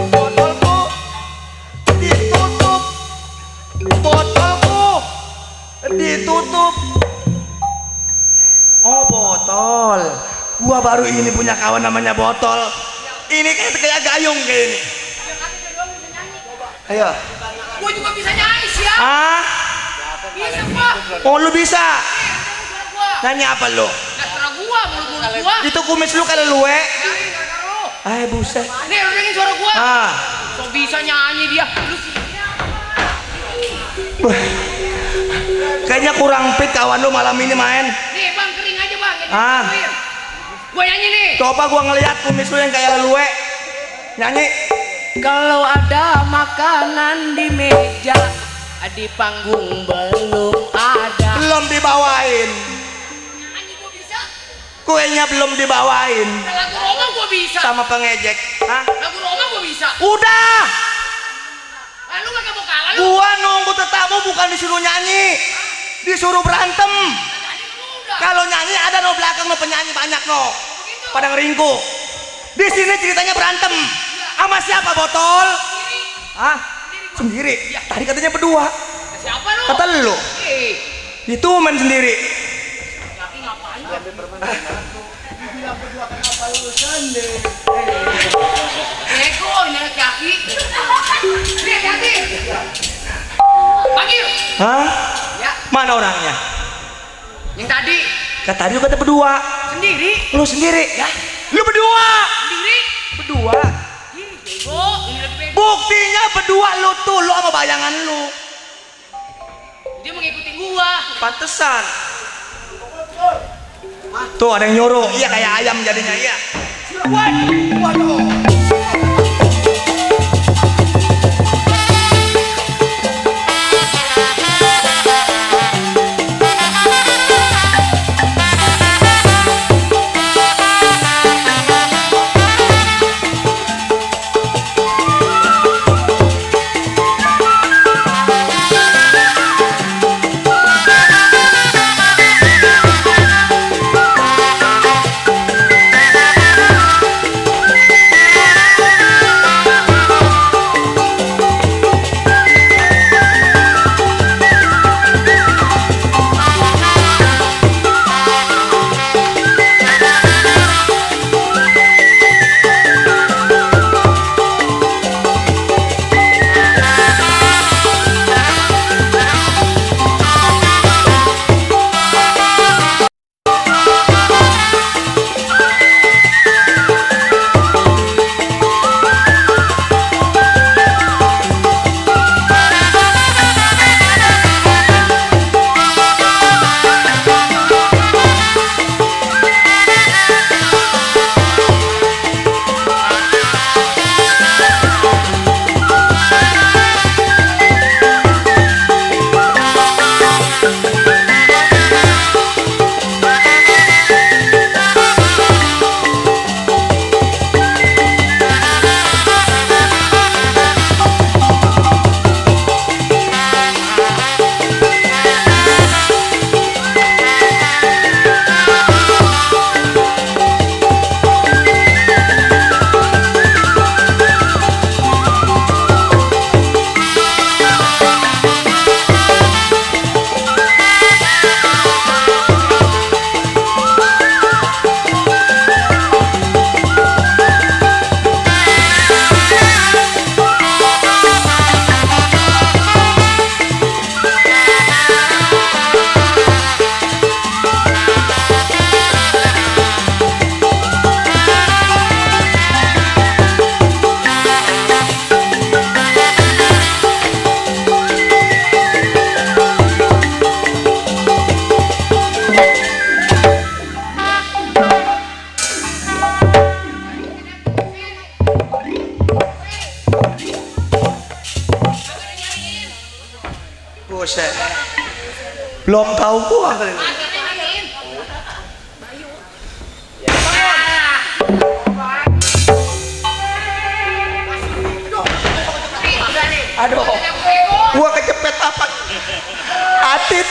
[SPEAKER 2] Botolku ditutup. Botolku ditutup. Oh, botol. Gua baru ini punya kawan namanya Botol. Ini kayak gayung kayak ini. Ayo.
[SPEAKER 3] Gua juga bisa nyanyi sih ya.
[SPEAKER 2] Ah?
[SPEAKER 3] Bisa gua.
[SPEAKER 2] Oh, lu bisa?
[SPEAKER 3] Gua.
[SPEAKER 2] Nyanyi apa lu?
[SPEAKER 3] Terserah gua, mulut gua.
[SPEAKER 2] Itu kumis lu kayak luwe.
[SPEAKER 3] Nyanyi gara-gara lu.
[SPEAKER 2] Ay, buset.
[SPEAKER 3] Nih, lu dengerin suara gua.
[SPEAKER 2] Ah.
[SPEAKER 3] So bisa nyanyi dia. Lu sih.
[SPEAKER 2] Kayaknya kurang fit kawan lu malam ini main.
[SPEAKER 3] Nih, Bang, kering aja, Bang.
[SPEAKER 2] Ah.
[SPEAKER 3] Gua nyanyi nih.
[SPEAKER 2] Coba gua ngeliat kumis lu yang kayak luwe. Nyanyi.
[SPEAKER 3] Kalau ada makanan di meja, Di panggung belum ada.
[SPEAKER 2] Belum dibawain.
[SPEAKER 3] Nyanyi gua bisa.
[SPEAKER 2] Kuenya belum dibawain.
[SPEAKER 3] Lagu Roma gua bisa.
[SPEAKER 2] Sama pengejek. Hah?
[SPEAKER 3] Lagu Roma gua bisa.
[SPEAKER 2] Udah.
[SPEAKER 3] Lu gak mau kalah lu.
[SPEAKER 2] Gua nunggu tetamu bukan disuruh nyanyi. Disuruh berantem. Kalau nyanyi ada no belakang no penyanyi banyak no. Pada ngeringku. Di sini ceritanya berantem. Sama siapa botol? Ah, sendiri. Tadi katanya berdua.
[SPEAKER 3] Siapa lu?
[SPEAKER 2] Kata lu. Itu main sendiri.
[SPEAKER 3] Laki ngapain? Eko ini laki-laki. Ini laki-laki. Panggil.
[SPEAKER 2] Hah?
[SPEAKER 3] Ya,
[SPEAKER 2] Mana orangnya?
[SPEAKER 3] yang tadi
[SPEAKER 2] Kata tadi lu kata berdua.
[SPEAKER 3] sendiri.
[SPEAKER 2] Lu sendiri.
[SPEAKER 3] Ya,
[SPEAKER 2] Lu berdua.
[SPEAKER 3] sendiri.
[SPEAKER 2] Berdua.
[SPEAKER 3] Ih, bego. Ini lagi bego.
[SPEAKER 2] Buktinya berdua lu tuh, lu sama bayangan lu.
[SPEAKER 3] Dia mengikuti gua.
[SPEAKER 2] Pantesan. Tuh ada yang nyuruh. Iya kayak ayam jadinya iya. Waduh. Buset. Belum tahu gua kali ini. Aduh, gua kecepet apa? Atit.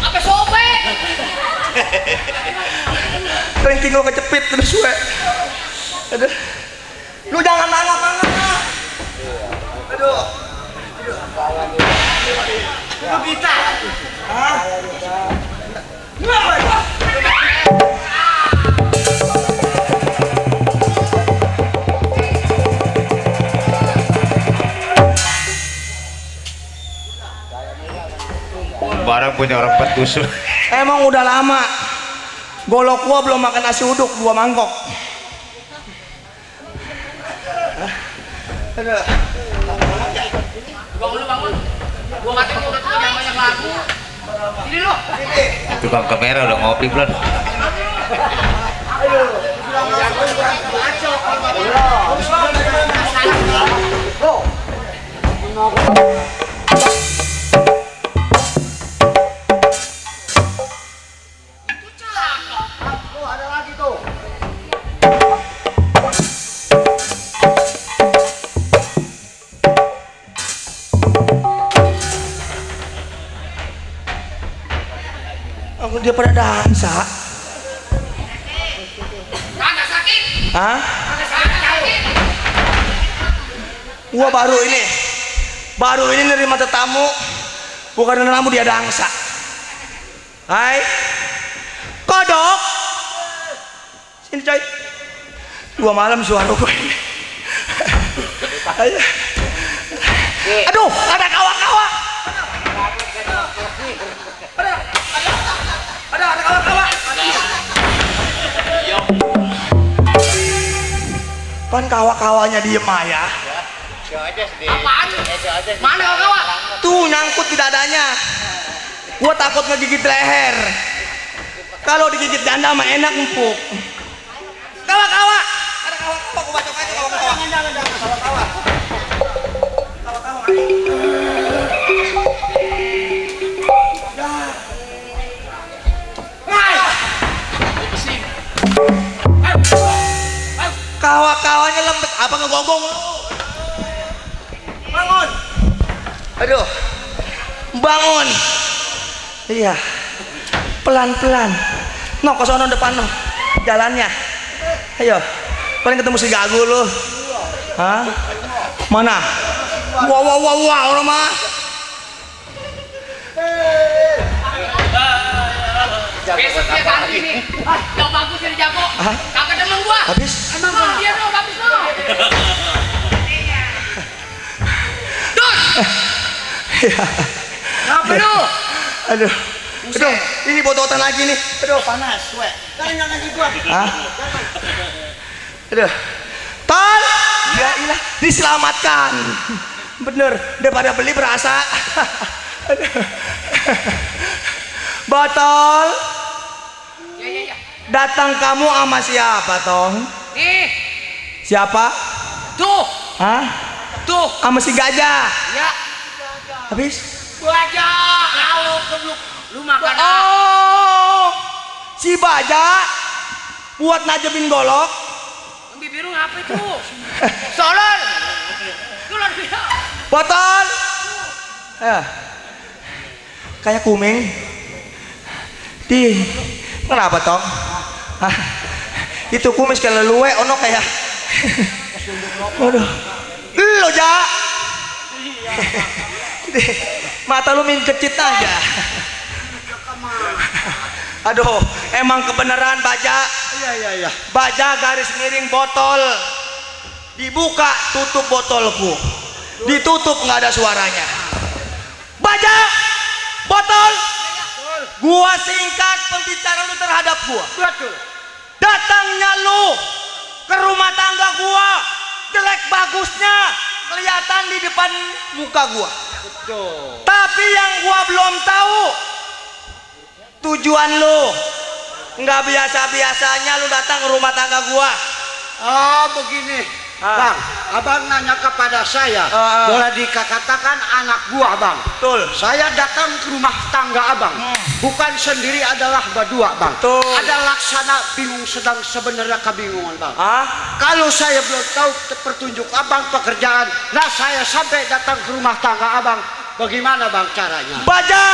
[SPEAKER 3] Apa sobek?
[SPEAKER 2] Ranking gua kecepit terus gue. Aduh. Lu jangan nangap-nangap. Aduh. Lu kita. Hah?
[SPEAKER 7] Barang punya orang petus.
[SPEAKER 2] Emang udah lama. Golok gua belum makan nasi uduk 2 mangkok. Aduh.
[SPEAKER 3] Bangun lu bangun. Gua ngatain gua udah punya banyak lagu. Sini lu.
[SPEAKER 7] Tukang kamera udah ngopi belum?
[SPEAKER 3] Aduh.
[SPEAKER 1] Ada lagi tuh.
[SPEAKER 2] Aku dia pada dansa.
[SPEAKER 3] Kagak sakit.
[SPEAKER 2] Hah?
[SPEAKER 3] Kagak sakit.
[SPEAKER 2] Gua baru ini nerima tetamu, bukan tamu dia dansa. Hai, kodok, sini coy. 2 malam suara gue ini. Ayo. Aduh, ada kawa-kawa. Ada kawa-kawa. Pan kawa-kawanya diem aja.
[SPEAKER 3] Apaan? Mana kawan?
[SPEAKER 2] Tuh nyangkut di dadanya. Gua takut ngegigit leher. Kalau digigit janda mah enak empuk. Kawa-kawa. Ada kawa-kawa, gua bacok aja kawa-kawa. Kawa-kawa. Kawa-kawanya lembek, apa ngegonggong lu? Bangun. Aduh. Bangun. Iya. Pelan-pelan. No, ke sono depan no. Jalannya. Ayo. Paling ketemu si Gagu lu. Hah? Mana? Wow, mah.
[SPEAKER 3] Besok dia ganti nih. Yang bagus jadi jago. Kagak demen gua.
[SPEAKER 2] Habis?
[SPEAKER 3] Emang dia no, habis no. Dut. Ngapa lu?
[SPEAKER 2] Aduh. Aduh, ini bototan lagi nih.
[SPEAKER 1] Aduh panas, we. Jangan lagi gua.
[SPEAKER 2] Hah? Aduh. Tol. Ya ilah, diselamatkan. Bener, daripada beli berasa. Aduh. Botol.
[SPEAKER 3] Ya.
[SPEAKER 2] Datang kamu sama siapa, Tong?
[SPEAKER 3] Nih,
[SPEAKER 2] Siapa?
[SPEAKER 3] tuh,
[SPEAKER 2] Hah?
[SPEAKER 3] tuh.
[SPEAKER 2] Sama si Gajah.
[SPEAKER 3] Ya,
[SPEAKER 2] Habis?
[SPEAKER 3] aja kalau kebluk lu makan.
[SPEAKER 2] Oh, si Baja buat najebin golok.
[SPEAKER 3] Yang biru ngapa itu? Solor. Solor dia.
[SPEAKER 2] Botol. Kayak kuming. Kenapa Tong? Hah? Itu kumis kalau luwe ono kayak. Waduh. Lo ja. Mata lu min kecit aja. Aduh, emang kebenaran Baja.
[SPEAKER 1] Iya.
[SPEAKER 2] Baja garis miring botol. Dibuka tutup botolku. Ditutup nggak ada suaranya. Baja, botol. Gua singkat pembicaraan lu terhadap gua.
[SPEAKER 1] Betul.
[SPEAKER 2] Datangnya lu ke rumah tangga gua, jelek bagusnya kelihatan di depan muka gua.
[SPEAKER 1] Betul.
[SPEAKER 2] Tapi yang gua belum tahu tujuan lu. Nggak biasa-biasanya lu datang ke rumah tangga gua.
[SPEAKER 1] Oh begini. Bang, abang nanya kepada saya, boleh dikatakan anak gua bang.
[SPEAKER 2] Betul.
[SPEAKER 1] Saya datang ke rumah tangga abang, bukan sendiri, adalah berdua bang.
[SPEAKER 2] Betul.
[SPEAKER 1] Ada laksana bingung, sedang sebenarnya kebingungan bang.
[SPEAKER 2] Hah?
[SPEAKER 1] Kalau saya belum tahu petunjuk abang pekerjaan, nah saya sampai datang ke rumah tangga abang, bagaimana bang caranya?
[SPEAKER 2] Baja.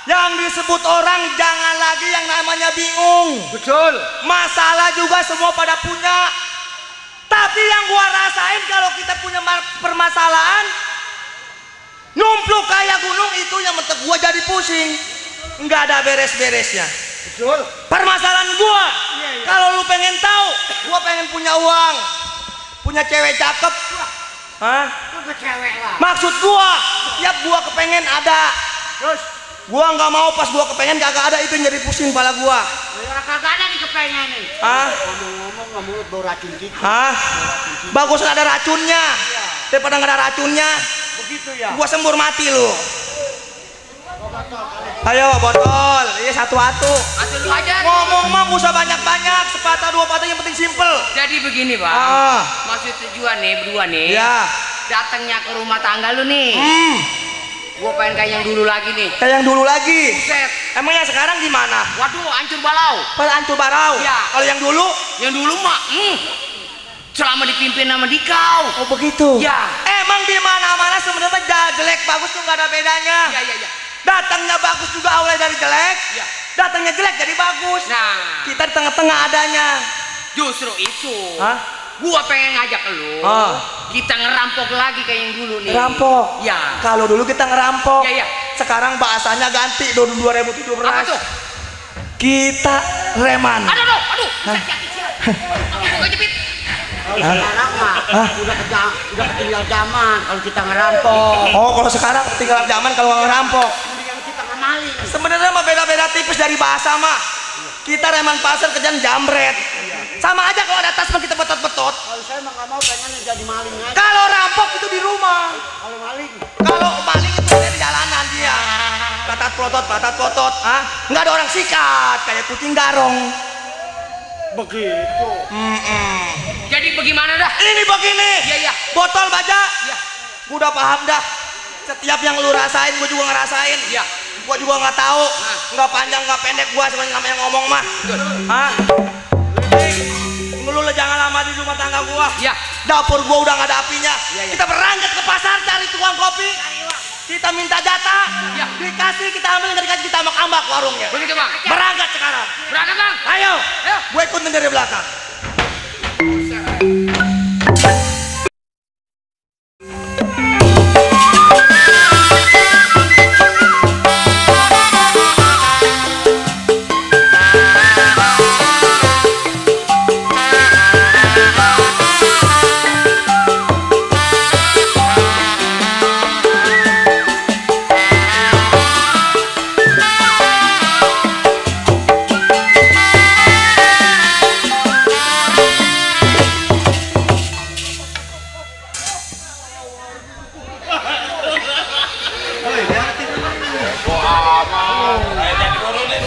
[SPEAKER 2] Yang disebut orang jangan lagi yang namanya bingung.
[SPEAKER 1] Betul.
[SPEAKER 2] Masalah juga semua pada punya. Tapi yang gua rasain kalau kita punya permasalahan numpluk kayak gunung, itu yang mentek gua jadi pusing. Nggak ada beres-beresnya.
[SPEAKER 1] Betul.
[SPEAKER 2] Permasalahan gua, kalau lu pengen tahu, gua pengen punya uang, punya cewek cakep. Hah?
[SPEAKER 3] Cewek lah.
[SPEAKER 2] Maksud gua, setiap gua kepengen ada.
[SPEAKER 1] Terus
[SPEAKER 2] Gua nggak mau pas gua kepengen kagak ada, itu yang jadi pusing kepala gua.
[SPEAKER 3] Kagak ada di kepengen nih.
[SPEAKER 2] Hah?
[SPEAKER 1] ngomong nggak mulut bau racun dikit.
[SPEAKER 2] Hah? Bagus ada racunnya daripada nggak ada racunnya.
[SPEAKER 1] Begitu ya.
[SPEAKER 2] Gua sembur mati lu. Ayo botol, iya satu-satu.
[SPEAKER 3] Atau lu aja.
[SPEAKER 2] Ngomong mah nggak usah banyak-banyak, sepatah dua patah yang penting simple.
[SPEAKER 3] Jadi begini bang,
[SPEAKER 2] Ah.
[SPEAKER 3] maksud tujuan nih berdua nih.
[SPEAKER 2] Ya.
[SPEAKER 3] Datangnya ke rumah tangga lu nih. Gue pengen kayak yang dulu lagi nih.
[SPEAKER 2] Kayak yang dulu lagi.
[SPEAKER 3] Set.
[SPEAKER 2] Emang yang sekarang gimana?
[SPEAKER 3] Waduh, hancur balau.
[SPEAKER 2] Pada ancur barau.
[SPEAKER 3] Ya.
[SPEAKER 2] Kalau yang dulu?
[SPEAKER 3] Yang dulu mah, selama dipimpin sama Dikau.
[SPEAKER 2] Oh begitu.
[SPEAKER 3] Ya.
[SPEAKER 2] Emang di mana-mana sebenarnya jelek bagus tuh nggak ada bedanya.
[SPEAKER 3] Iya, iya, iya.
[SPEAKER 2] Datangnya bagus juga awalnya dari jelek.
[SPEAKER 3] Ya.
[SPEAKER 2] Datangnya jelek jadi bagus.
[SPEAKER 3] Nah,
[SPEAKER 2] Kita di tengah-tengah adanya.
[SPEAKER 3] justru itu.
[SPEAKER 2] Hah?
[SPEAKER 3] Gua pengen ngajak lu.
[SPEAKER 2] Ah.
[SPEAKER 3] Kita ngerampok lagi kayak yang dulu nih.
[SPEAKER 2] Ngerampok.
[SPEAKER 3] Ya.
[SPEAKER 2] Kalau dulu kita ngerampok.
[SPEAKER 3] Iya, iya.
[SPEAKER 2] Sekarang bahasanya ganti 2017.
[SPEAKER 3] Apa tuh?
[SPEAKER 2] Kita reman.
[SPEAKER 3] Aduh. Aku kejepit.
[SPEAKER 6] Sekarang mah udah ketinggal zaman kalau kita ngerampok.
[SPEAKER 2] Oh, kalau sekarang tinggal zaman kalau nggak ngerampok.
[SPEAKER 6] Yang kita ngemaling.
[SPEAKER 2] Sebenarnya mah beda-beda tipis dari bahasa mah. Kita reman pasar kerjaan jamret. Sama aja kalau ada tas mah kita betot-betot.
[SPEAKER 6] Kalau saya mah nggak mau pengennya jadi maling aja.
[SPEAKER 2] Kalau rampok itu di rumah.
[SPEAKER 6] Kalau maling,
[SPEAKER 2] Kalau maling itu dia di jalanan dia. Patat plotot. Ah, nggak ada orang sikat kayak kucing garong.
[SPEAKER 6] begitu.
[SPEAKER 3] Jadi bagaimana dah?
[SPEAKER 2] Ini begini.
[SPEAKER 3] Iya, iya.
[SPEAKER 2] Botol baja.
[SPEAKER 3] Iya.
[SPEAKER 2] Gua udah paham dah. Setiap yang lu rasain gua juga ngerasain.
[SPEAKER 3] Iya.
[SPEAKER 2] Gua juga nggak tahu. Nggak panjang nggak pendek gua sebenarnya namanya ngomong mah. Hah? Lu jangan lama di rumah tangga gua.
[SPEAKER 3] Iya.
[SPEAKER 2] Dapur gua udah nggak ada apinya.
[SPEAKER 3] Iya, iya.
[SPEAKER 2] Kita berangkat ke pasar cari tukang kopi. Kita minta jatah.
[SPEAKER 3] Iya.
[SPEAKER 2] Dikasih kita ambil, nggak dikasih kita ambak warungnya.
[SPEAKER 3] Begitu bang.
[SPEAKER 2] Berangkat sekarang.
[SPEAKER 3] Berangkat bang.
[SPEAKER 2] Ayo.
[SPEAKER 3] Ayo.
[SPEAKER 2] Gue ikutin dari belakang.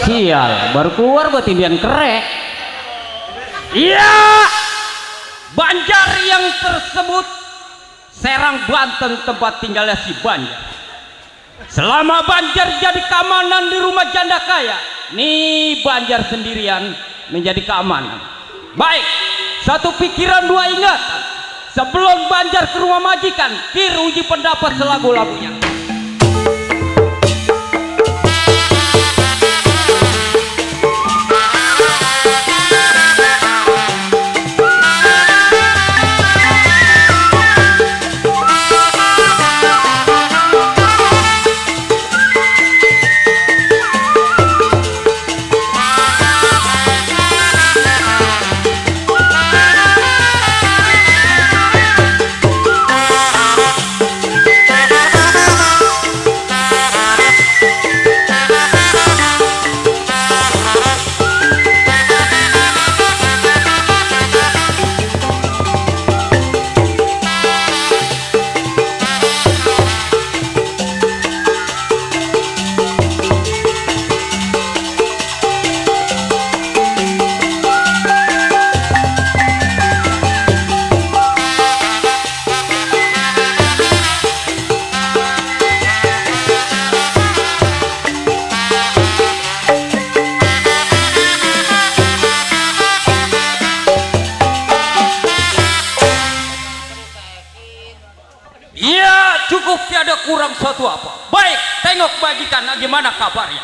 [SPEAKER 8] Sial, baru keluar buat impian kerek. Iya, Banjar yang tersebut Serang, Banten, tempat tinggalnya si Banjar. Selama Banjar jadi keamanan di rumah janda kaya, nih Banjar sendirian menjadi keamanan. Baik, satu pikiran dua ingatan. Sebelum Banjar ke rumah majikan, Kir uji pendapat selagu-lagunya. Cukup tiada kurang suatu apa. Baik, tengok bajikan gimana kabarnya.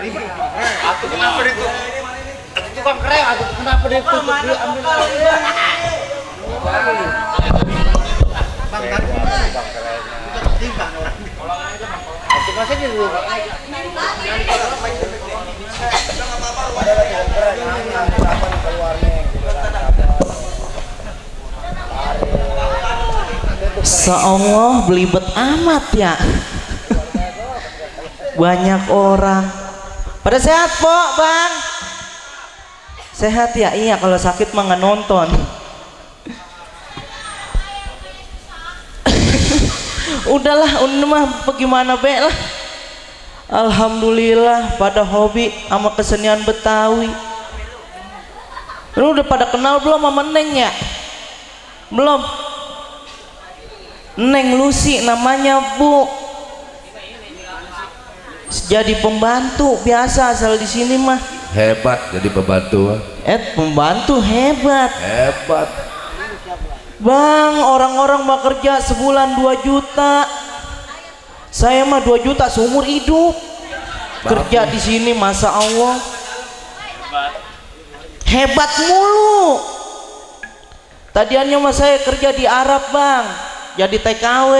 [SPEAKER 7] Aku kenapa itu? Aku tukang krek, aku kenapa itu?
[SPEAKER 2] Seallah belibet amat ya. Banyak orang. Pada sehat po bang? Sehat ya? Iya, kalau sakit mah nggak nonton. Udahlah, mah bagaimana be lah. Alhamdulillah pada hobi sama kesenian Betawi. Lu udah pada kenal belum sama Neng ya? Belum. Neng Lucy namanya Bu. Jadi pembantu biasa asal di sini mah.
[SPEAKER 9] Hebat jadi pembantu.
[SPEAKER 2] Pembantu hebat.
[SPEAKER 9] Hebat.
[SPEAKER 2] Bang, orang-orang mah kerja sebulan 2 juta. Saya mah 2 juta seumur hidup. Kerja di sini masa Allah. Hebat mulu. Tadiannya mah saya kerja di Arab, Bang. Jadi TKW.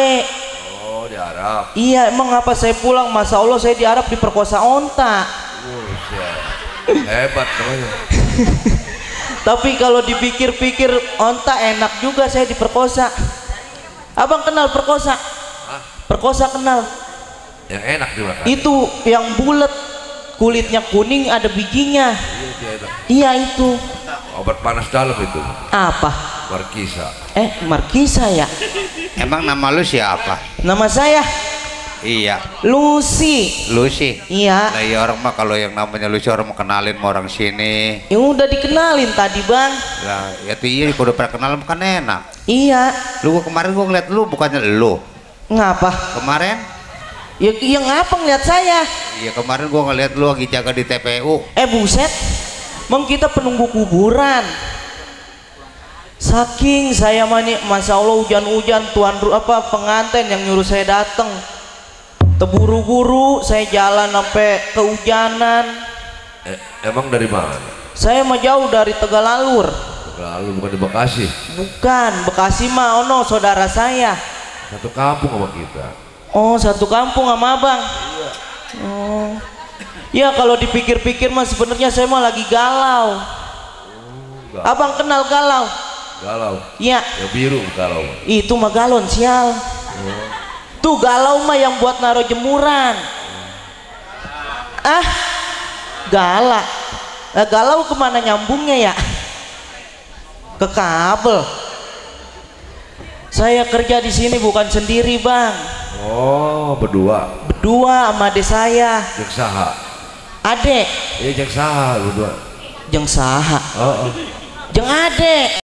[SPEAKER 9] Oh, di Arab.
[SPEAKER 2] Iya, emang apa saya pulang masa Allah saya di Arab diperkosa onta.
[SPEAKER 9] Hebat namanya.
[SPEAKER 2] Tapi kalau dipikir-pikir onta enak juga saya diperkosa. Abang kenal perkosa?
[SPEAKER 9] Hah?
[SPEAKER 2] Perkosa kenal?
[SPEAKER 9] Yang enak dimakan.
[SPEAKER 2] Itu yang bulat, kulitnya kuning ada bijinya.
[SPEAKER 9] Iya, dia enak.
[SPEAKER 2] Iya itu.
[SPEAKER 9] Obat panas dalam itu.
[SPEAKER 2] Apa?
[SPEAKER 9] Markisa.
[SPEAKER 2] Markisa ya?
[SPEAKER 7] Emang nama lu siapa?
[SPEAKER 2] Nama saya
[SPEAKER 7] Iya,
[SPEAKER 2] Lucy.
[SPEAKER 7] Lucy.
[SPEAKER 2] Iya.
[SPEAKER 7] Nah, iya orang mah kalau yang namanya Lucy orang mau kenalin sama orang sini.
[SPEAKER 2] Yang udah dikenalin tadi, Bang.
[SPEAKER 7] Lah, ya tuh iya kalau udah pernah kenal kan enak.
[SPEAKER 2] Iya.
[SPEAKER 7] Lu kemarin gua ngeliat lu bukannya lu.
[SPEAKER 2] Ngapa?
[SPEAKER 7] Kemarin?
[SPEAKER 2] Ya ngapa ngeliat saya?
[SPEAKER 7] Iya kemarin gua ngeliat lu lagi jaga di TPU.
[SPEAKER 2] Buset. Emang kita penunggu kuburan. Saking saya mani, masya Allah hujan-hujan pengantin yang nyuruh saya datang. Terburu-buru saya jalan sampai kehujanan.
[SPEAKER 9] Emang dari mana?
[SPEAKER 2] Saya mah jauh dari Tegalalur.
[SPEAKER 9] Lalu bukan di Bekasi.
[SPEAKER 2] Bukan, Bekasi mah ono saudara saya.
[SPEAKER 9] Satu kampung sama kita.
[SPEAKER 2] Oh, satu kampung sama Abang. Iya. Oh. Ya kalau dipikir-pikir mah sebenarnya saya mah lagi galau.
[SPEAKER 9] Galau.
[SPEAKER 2] Abang kenal galau?
[SPEAKER 9] Galau.
[SPEAKER 2] Iya.
[SPEAKER 9] Yang biru galau.
[SPEAKER 2] Itu mah galon sial. Tuh galau mah yang buat naruh jemuran. Galak. Galau kemana nyambungnya ya? Ke kabel. Saya kerja di sini bukan sendiri, Bang.
[SPEAKER 9] Oh, berdua.
[SPEAKER 2] Berdua sama adek saya.
[SPEAKER 9] Jeng saha.
[SPEAKER 2] Adek.
[SPEAKER 9] Iya jeng saha berdua.
[SPEAKER 2] Jeng saha.
[SPEAKER 9] Oh.
[SPEAKER 2] Jeng adek.